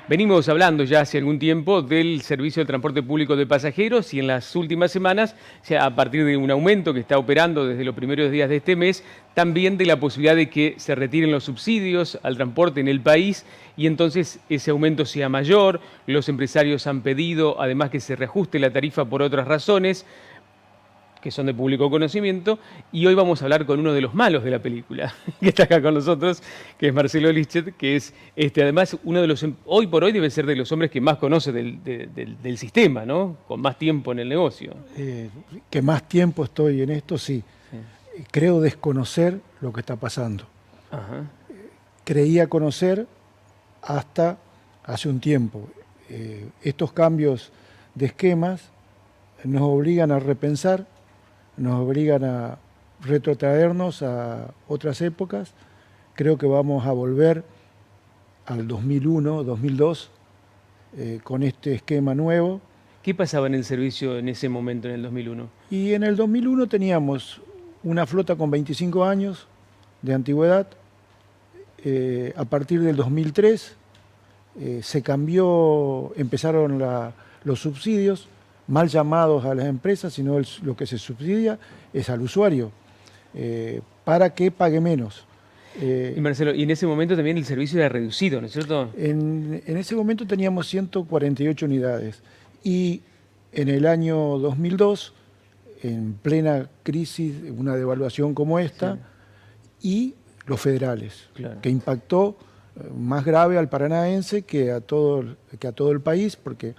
Venimos hablando ya hace algún tiempo del servicio de transporte público de pasajeros y en las últimas semanas, a partir de un aumento que está operando desde los primeros días de este mes, también de la posibilidad de que se retiren los subsidios al transporte en el país y entonces ese aumento sea mayor. Los empresarios han pedido además que se reajuste la tarifa por otras razones que son de público conocimiento, y hoy vamos a hablar con uno de los malos de la película, que está acá con nosotros, que es Marcelo Lischet, que es además uno de los, hoy por hoy debe ser de los hombres que más conoce del sistema, ¿no? Con más tiempo en el negocio. Que más tiempo estoy en esto, sí. Creo desconocer lo que está pasando. Ajá. Creía conocer hasta hace un tiempo. Estos cambios de esquemas nos obligan a repensar, nos obligan a retrotraernos a otras épocas. Creo que vamos a volver al 2001, 2002, con este esquema nuevo. ¿Qué pasaba en el servicio en ese momento, en el 2001? Y en el 2001 teníamos una flota con 25 años de antigüedad. A partir del 2003 se cambió, empezaron los subsidios, mal llamados a las empresas, sino lo que se subsidia es al usuario, para que pague menos. Y Marcelo, y en ese momento también el servicio era reducido, ¿no es cierto? En ese momento teníamos 148 unidades y en el año 2002, en plena crisis, una devaluación como esta, sí, y los federales, claro, que impactó más grave al paranaense que a todo el país, porque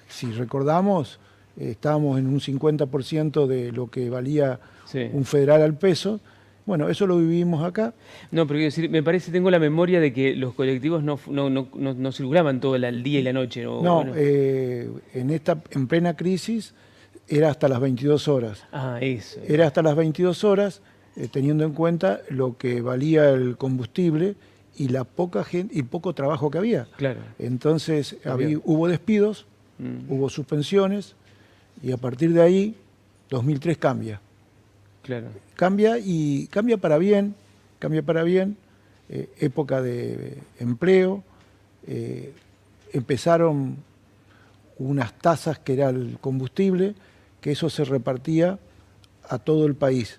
si recordamos, estábamos en un 50% de lo que valía, sí, un federal al peso. Bueno, eso lo vivimos acá. No, pero quiero decir, me parece, tengo la memoria de que los colectivos no circulaban todo el día y la noche. No, en plena crisis era hasta las 22 horas. Ah, eso. Era hasta las 22 horas, teniendo en cuenta lo que valía el combustible y la poca gente y poco trabajo que había. Claro. Entonces hubo despidos, hubo suspensiones, y a partir de ahí 2003 cambia. Claro. Cambia y cambia para bien, época de empleo, empezaron unas tasas que era el combustible, que eso se repartía a todo el país,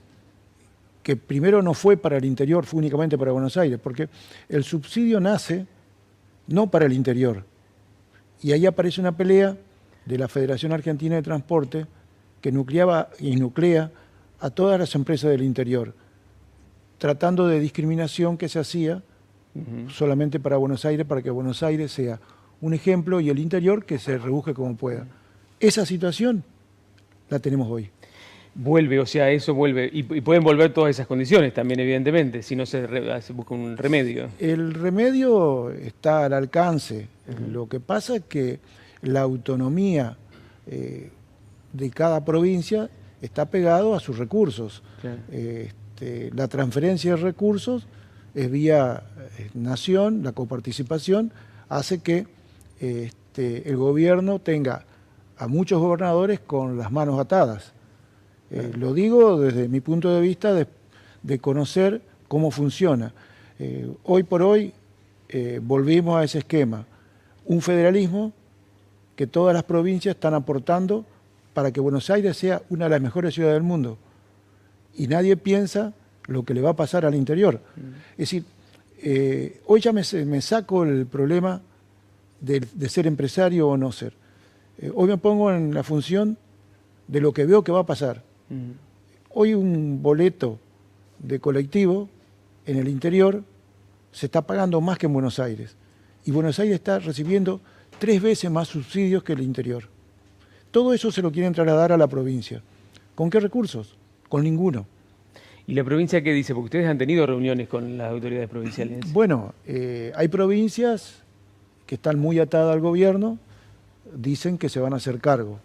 que primero no fue para el interior, fue únicamente para Buenos Aires, porque el subsidio nace no para el interior. Y ahí aparece una pelea de la Federación Argentina de Transporte que nucleaba y nuclea a todas las empresas del interior, tratando de discriminación que se hacía solamente para Buenos Aires, para que Buenos Aires sea un ejemplo y el interior que se rebusque como pueda. Esa situación la tenemos hoy. Vuelve, o sea, eso vuelve. Y pueden volver todas esas condiciones también, evidentemente, si no se busca un remedio. El remedio está al alcance. Lo que pasa es que la autonomía de cada provincia está pegado a sus recursos. Claro. La transferencia de recursos es vía nación, la coparticipación hace que el gobierno tenga a muchos gobernadores con las manos atadas. Lo digo desde mi punto de vista de conocer cómo funciona. Hoy por hoy volvimos a ese esquema, un federalismo que todas las provincias están aportando para que Buenos Aires sea una de las mejores ciudades del mundo. Y nadie piensa lo que le va a pasar al interior. Es decir, hoy ya me saco el problema de ser empresario o no ser. Hoy me pongo en la función de lo que veo que va a pasar. Hoy un boleto de colectivo en el interior se está pagando más que en Buenos Aires. Y Buenos Aires está recibiendo 3 veces más subsidios que el interior. Todo eso se lo quieren trasladar a la provincia. ¿Con qué recursos? Con ninguno. ¿Y la provincia qué dice? Porque ustedes han tenido reuniones con las autoridades provinciales. Bueno, hay provincias que están muy atadas al gobierno, dicen que se van a hacer cargo.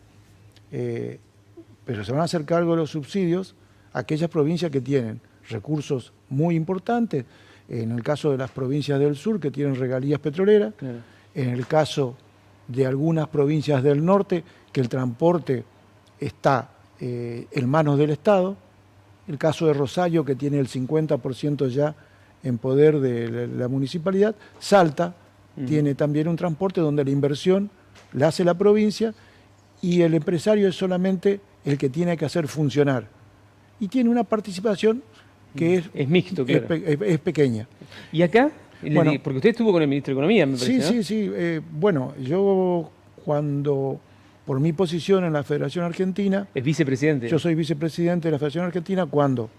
Pero se van a hacer cargo de los subsidios a aquellas provincias que tienen recursos muy importantes, en el caso de las provincias del sur que tienen regalías petroleras, claro, en el caso de algunas provincias del norte que el transporte está en manos del Estado, el caso de Rosario que tiene el 50% ya en poder de la municipalidad, Salta tiene también un transporte donde la inversión la hace la provincia y el empresario es solamente el que tiene que hacer funcionar. Y tiene una participación que es mixto, claro. es pequeña. ¿Y acá? Bueno, porque usted estuvo con el ministro de Economía, me parece, sí, ¿no? sí. Bueno, yo cuando, por mi posición en la Federación Argentina... Es vicepresidente. Yo soy vicepresidente de la Federación Argentina cuando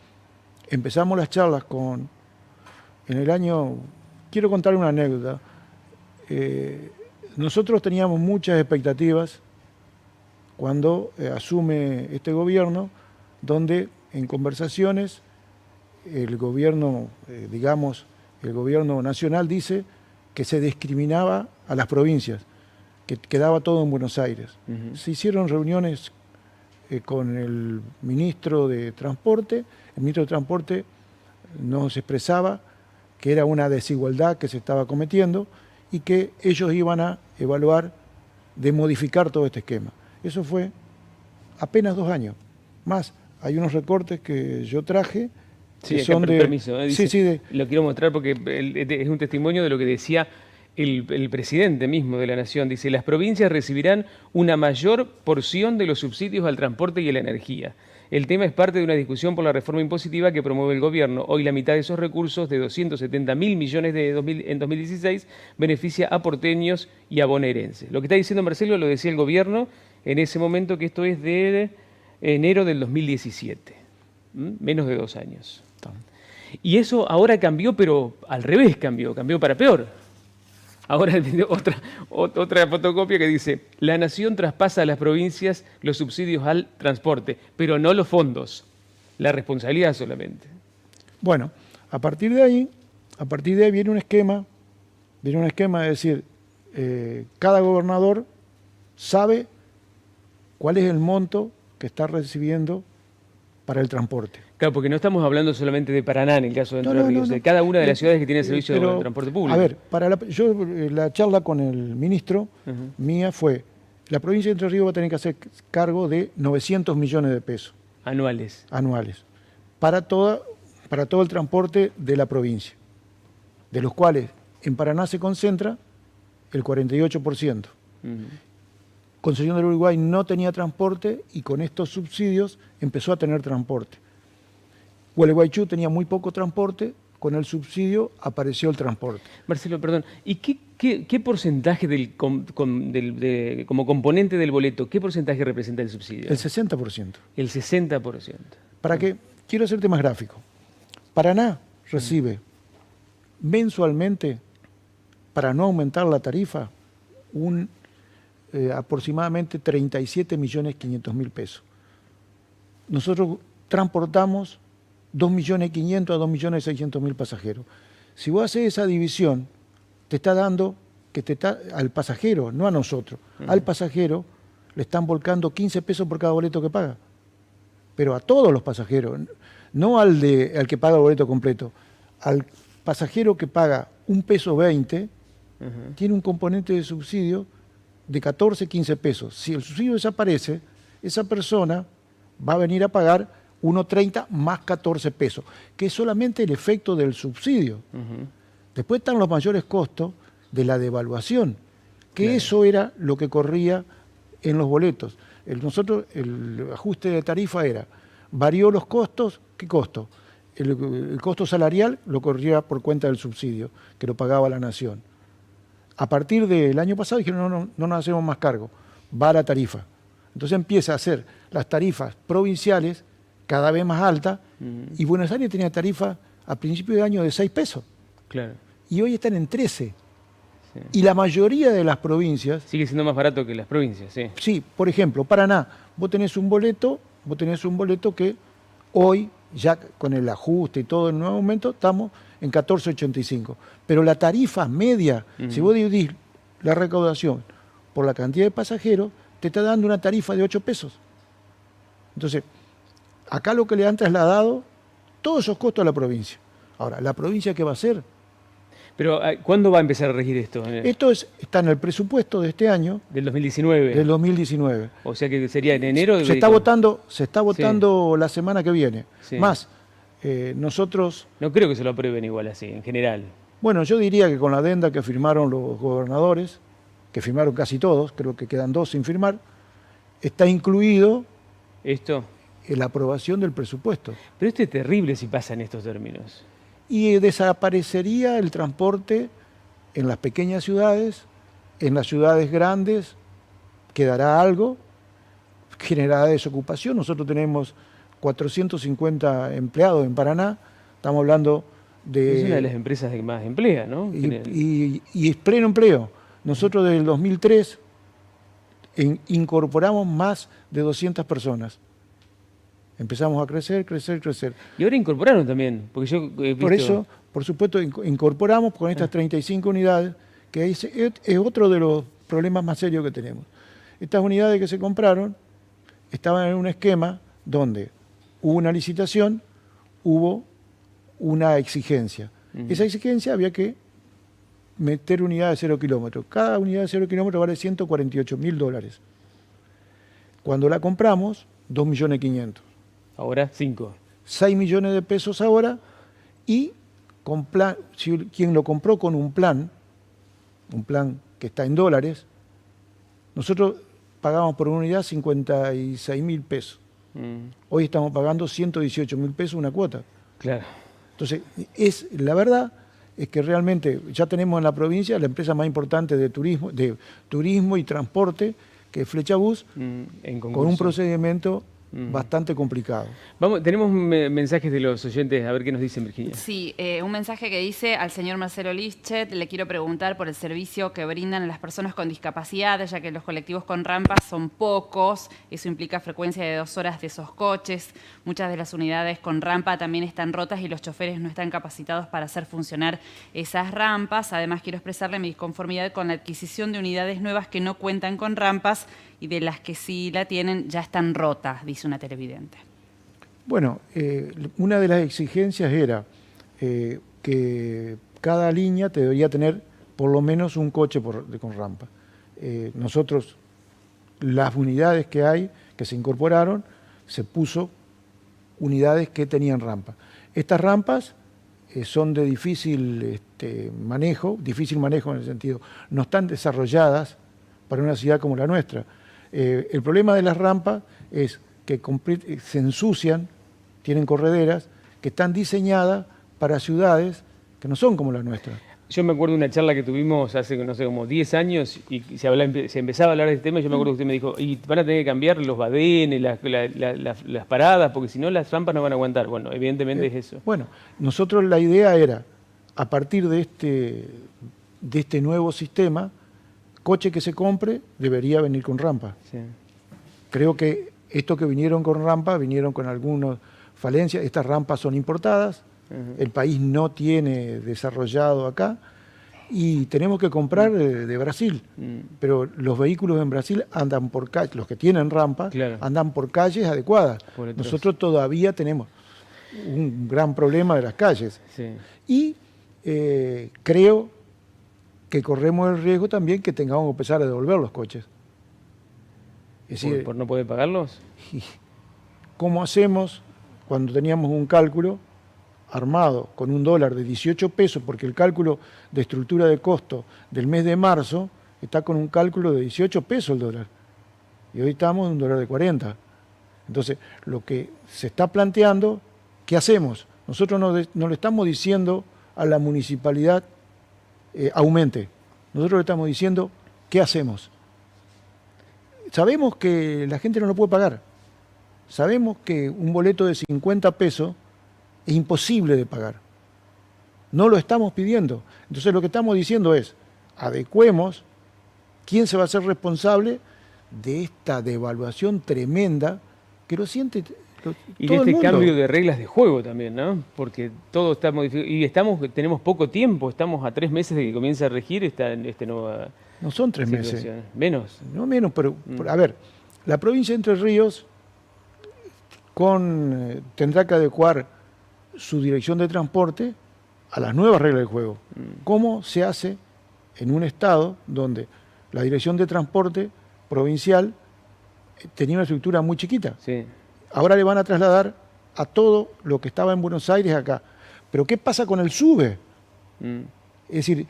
empezamos las charlas en el año... Quiero contar una anécdota. Nosotros teníamos muchas expectativas cuando asume este gobierno, donde en conversaciones el gobierno, el gobierno nacional dice que se discriminaba a las provincias, que quedaba todo en Buenos Aires. Se hicieron reuniones con el ministro de Transporte. El ministro de Transporte nos expresaba que era una desigualdad que se estaba cometiendo y que ellos iban a evaluar de modificar todo este esquema. Eso fue apenas 2 años. Más, hay unos recortes que yo traje. Sí, que son de... Permiso, dice, sí, lo quiero mostrar porque es un testimonio de lo que decía el presidente mismo de la Nación. Dice, las provincias recibirán una mayor porción de los subsidios al transporte y a la energía. El tema es parte de una discusión por la reforma impositiva que promueve el gobierno. Hoy la mitad de esos recursos, de 270.000 millones en 2016, beneficia a porteños y a bonaerenses. Lo que está diciendo Marcelo lo decía el gobierno en ese momento, que esto es de enero del 2017. Menos de 2 años. Y eso ahora cambió, pero al revés cambió para peor. Ahora otra fotocopia que dice, la Nación traspasa a las provincias los subsidios al transporte, pero no los fondos, la responsabilidad solamente. Bueno, a partir de ahí viene un esquema de decir, cada gobernador sabe cuál es el monto que está recibiendo para el transporte. Claro, porque no estamos hablando solamente de Paraná, en el caso de Entre Ríos, de cada una de las ciudades que tiene servicio de transporte público. A ver, la charla con el ministro mía fue, la provincia de Entre Ríos va a tener que hacer cargo de 900 millones de pesos. Anuales. Para todo el transporte de la provincia, de los cuales en Paraná se concentra el 48%. Concesión del Uruguay no tenía transporte y con estos subsidios empezó a tener transporte. Gualeguaychú tenía muy poco transporte, con el subsidio apareció el transporte. Marcelo, perdón, ¿y qué porcentaje como componente del boleto, qué porcentaje representa el subsidio? El 60%. El 60%. ¿Para qué? Quiero hacerte más gráfico. Paraná recibe mensualmente, para no aumentar la tarifa, aproximadamente 37.500.000 pesos. Nosotros transportamos 2.500.000 a 2.600.000 pasajeros. Si vos haces esa división, te está dando al pasajero, no a nosotros, al pasajero le están volcando 15 pesos por cada boleto que paga. Pero a todos los pasajeros, no al que paga el boleto completo, al pasajero que paga 1,20 pesos, tiene un componente de subsidio de 14, 15 pesos. Si el subsidio desaparece, esa persona va a venir a pagar 1,30 más 14 pesos, que es solamente el efecto del subsidio. Después están los mayores costos de la devaluación, que eso era lo que corría en los boletos. El ajuste de tarifa varió los costos. ¿Qué costo? El costo salarial lo corría por cuenta del subsidio, que lo pagaba la Nación. A partir del año pasado dijeron, no nos hacemos más cargo, va a la tarifa. Entonces empieza a hacer las tarifas provinciales cada vez más altas, y Buenos Aires tenía tarifas a principio de año de 6 pesos. Claro. Y hoy están en 13. Sí. Y la mayoría de las provincias... Sigue siendo más barato que las provincias, sí. Sí, por ejemplo, Paraná, vos tenés un boleto que hoy, ya con el ajuste y todo el nuevo aumento, estamos en 14,85. Pero la tarifa media, si vos dividís la recaudación por la cantidad de pasajeros, te está dando una tarifa de 8 pesos. Entonces, acá lo que le han trasladado, todos esos costos a la provincia. Ahora, ¿la provincia qué va a hacer? Pero, ¿cuándo va a empezar a regir esto? Esto está en el presupuesto de este año. Del 2019. Del 2019. O sea que sería en enero. Se está votando sí. La semana que viene. Sí. Más, nosotros... No creo que se lo aprueben igual así, en general. Bueno, yo diría que con la adenda que firmaron los gobernadores, que firmaron casi todos, creo que quedan 2 sin firmar, está incluido ¿Esto? en la aprobación del presupuesto. Pero esto es terrible si pasa en estos términos. Y desaparecería el transporte en las pequeñas ciudades, en las ciudades grandes quedará algo, generará desocupación. Nosotros tenemos 450 empleados en Paraná, estamos hablando de... Es una de las empresas que más emplea, ¿no? Y es pleno empleo. Nosotros desde el 2003 incorporamos más de 200 personas. Empezamos a crecer, crecer, crecer. Y ahora incorporaron también, porque yo he visto... Por eso, por supuesto, incorporamos con estas 35 unidades, que es otro de los problemas más serios que tenemos. Estas unidades que se compraron estaban en un esquema donde hubo una licitación, hubo una exigencia. Esa exigencia había que meter unidades de 0 kilómetros. Cada unidad de 0 kilómetros vale $148.000. Cuando la compramos, 2.500.000. Ahora 5. 6 millones de pesos ahora, y con plan, quien lo compró con un plan que está en dólares, nosotros pagamos por una unidad 56.000 pesos. Hoy estamos pagando 118.000 pesos una cuota. Claro. Entonces, la verdad es que realmente ya tenemos en la provincia la empresa más importante de turismo y transporte, que es Flechabús, con un procedimiento bastante complicado. Tenemos mensajes de los oyentes, a ver qué nos dicen, Virginia. Sí, un mensaje que dice: al señor Marcelo Lischet, le quiero preguntar por el servicio que brindan a las personas con discapacidad, ya que los colectivos con rampas son pocos, eso implica frecuencia de 2 horas de esos coches, muchas de las unidades con rampa también están rotas y los choferes no están capacitados para hacer funcionar esas rampas. Además, quiero expresarle mi disconformidad con la adquisición de unidades nuevas que no cuentan con rampas y de las que sí la tienen ya están rotas, dice una televidente. Bueno, una de las exigencias era que cada línea debería tener por lo menos un coche con rampa. Nosotros, las unidades que se incorporaron, se puso unidades que tenían rampa. Estas rampas son de difícil manejo en el sentido, no están desarrolladas para una ciudad como la nuestra. El problema de las rampas es que se ensucian, tienen correderas que están diseñadas para ciudades que no son como la nuestra. Yo me acuerdo de una charla que tuvimos hace, no sé, como 10 años y se empezaba a hablar de este tema y yo me acuerdo que usted me dijo, y van a tener que cambiar los badenes, las paradas, porque si no las rampas no van a aguantar. Bueno, evidentemente es eso. Bueno, nosotros la idea era, a partir de este nuevo sistema, coche que se compre debería venir con rampa. Sí. Creo que estos que vinieron con rampa, vinieron con algunas falencias. Estas rampas son importadas, el país no tiene desarrollado acá y tenemos que comprar de Brasil. Pero los vehículos en Brasil andan por calles, los que tienen rampa, claro, andan por calles adecuadas. Nosotros todavía tenemos un gran problema de las calles. Sí. Y creo que corremos el riesgo también que tengamos que empezar a devolver los coches. Es decir, ¿por no poder pagarlos? ¿Cómo hacemos cuando teníamos un cálculo armado con $1 de 18 pesos, porque el cálculo de estructura de costo del mes de marzo está con un cálculo de 18 pesos el dólar, y hoy estamos en $1 de 40. Entonces, lo que se está planteando, ¿qué hacemos? Nosotros no le estamos diciendo a la municipalidad aumente, nosotros le estamos diciendo, ¿qué hacemos? Sabemos que la gente no lo puede pagar, sabemos que un boleto de 50 pesos es imposible de pagar. No lo estamos pidiendo. Entonces lo que estamos diciendo es, adecuemos quién se va a hacer responsable de esta devaluación tremenda que lo siente y de este cambio de reglas de juego también, ¿no? Porque todo está modificado y tenemos poco tiempo, estamos a 3 meses de que comience a regir esta nueva No son 3 meses. Menos. No menos, pero a ver, la provincia de Entre Ríos tendrá que adecuar su dirección de transporte a las nuevas reglas del juego. ¿Cómo se hace en un estado donde la dirección de transporte provincial tenía una estructura muy chiquita? Sí. Ahora le van a trasladar a todo lo que estaba en Buenos Aires acá. Pero ¿qué pasa con el SUBE? Es decir,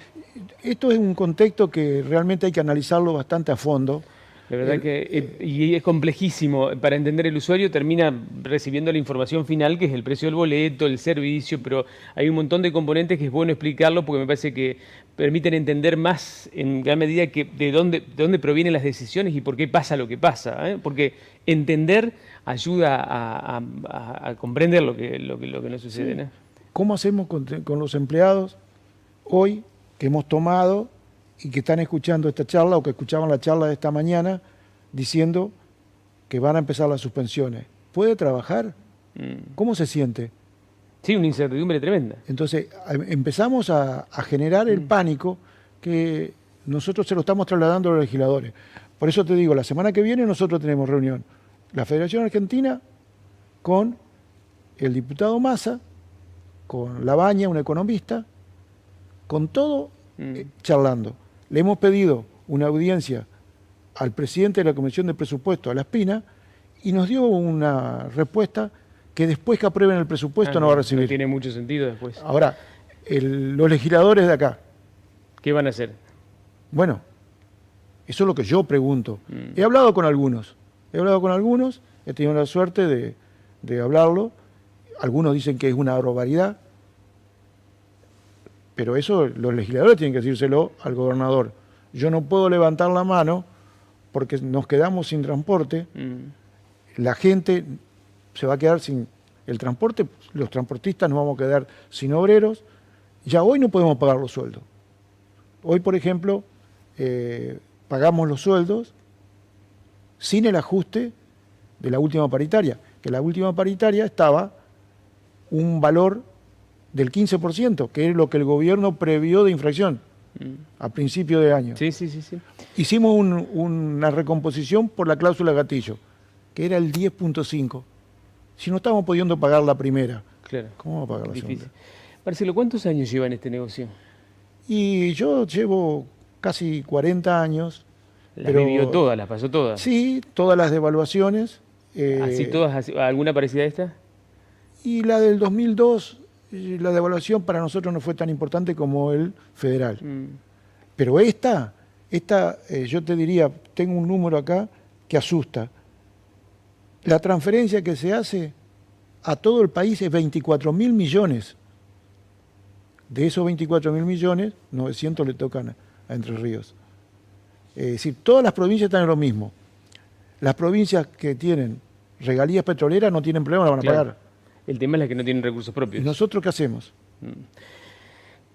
esto es un contexto que realmente hay que analizarlo bastante a fondo. La verdad que y es complejísimo. Para entender el usuario termina recibiendo la información final, que es el precio del boleto, el servicio, pero hay un montón de componentes que es bueno explicarlo porque me parece que permiten entender más en gran medida que de dónde provienen las decisiones y por qué pasa lo que pasa, ¿eh? Porque entender ayuda a comprender lo que no sucede, Sí. ¿no? ¿Cómo hacemos con los empleados hoy que hemos tomado y que están escuchando esta charla o que escuchaban la charla de esta mañana diciendo que van a empezar las suspensiones? ¿Puede trabajar? ¿Cómo se siente? Sí, una incertidumbre tremenda. Entonces empezamos a generar el pánico que nosotros se lo estamos trasladando a los legisladores. Por eso te digo, la semana que viene nosotros tenemos reunión, la Federación Argentina con el diputado Massa, con Labaña, un economista, con todo charlando. Le hemos pedido una audiencia al presidente de la Comisión de Presupuesto, a La Espina, y nos dio una respuesta que después que aprueben el presupuesto no va a recibir. No tiene mucho sentido después. Ahora, los legisladores de acá, ¿Qué van a hacer? bueno, eso es lo que yo pregunto. He hablado con algunos, he tenido la suerte de hablarlo. Algunos dicen que es una barbaridad, pero eso los legisladores tienen que decírselo al gobernador. Yo no puedo levantar la mano porque nos quedamos sin transporte. La gente se va a quedar sin el transporte, los transportistas nos vamos a quedar sin obreros. Ya hoy no podemos pagar los sueldos. Hoy, por ejemplo, pagamos los sueldos sin el ajuste de la última paritaria, que la última paritaria estaba un valor del 15%, que es lo que el gobierno previó de infracción a principio de año. Sí. Hicimos una recomposición por la cláusula gatillo, que era el 10.5. Si no estamos pudiendo pagar la primera, Claro. ¿cómo vamos a pagar la Difícil. segunda? Marcelo, ¿cuántos años lleva en este negocio? Y yo llevo casi 40 años. Las vivió todas, las pasó todas. Sí, todas las devaluaciones. ¿Así todas? ¿Alguna parecida a esta? Y la del 2002, la devaluación para nosotros no fue tan importante como el federal. Pero esta yo te diría, tengo un número acá que asusta. La transferencia que se hace a todo el país es 24.000 millones. De esos 24.000 millones, 900 le tocan a Entre Ríos. Es decir, todas las provincias están en lo mismo. Las provincias que tienen regalías petroleras no tienen problema, la van a pagar. El tema es la que no tienen recursos ¿Y propios. nosotros qué hacemos?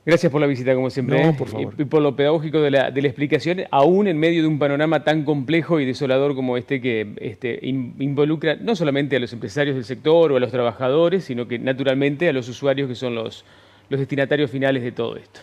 Gracias por la visita, como siempre. No, por favor. Y por lo pedagógico de la explicación, aún en medio de un panorama tan complejo y desolador como este, que involucra no solamente a los empresarios del sector o a los trabajadores, sino que naturalmente a los usuarios que son los destinatarios finales de todo esto.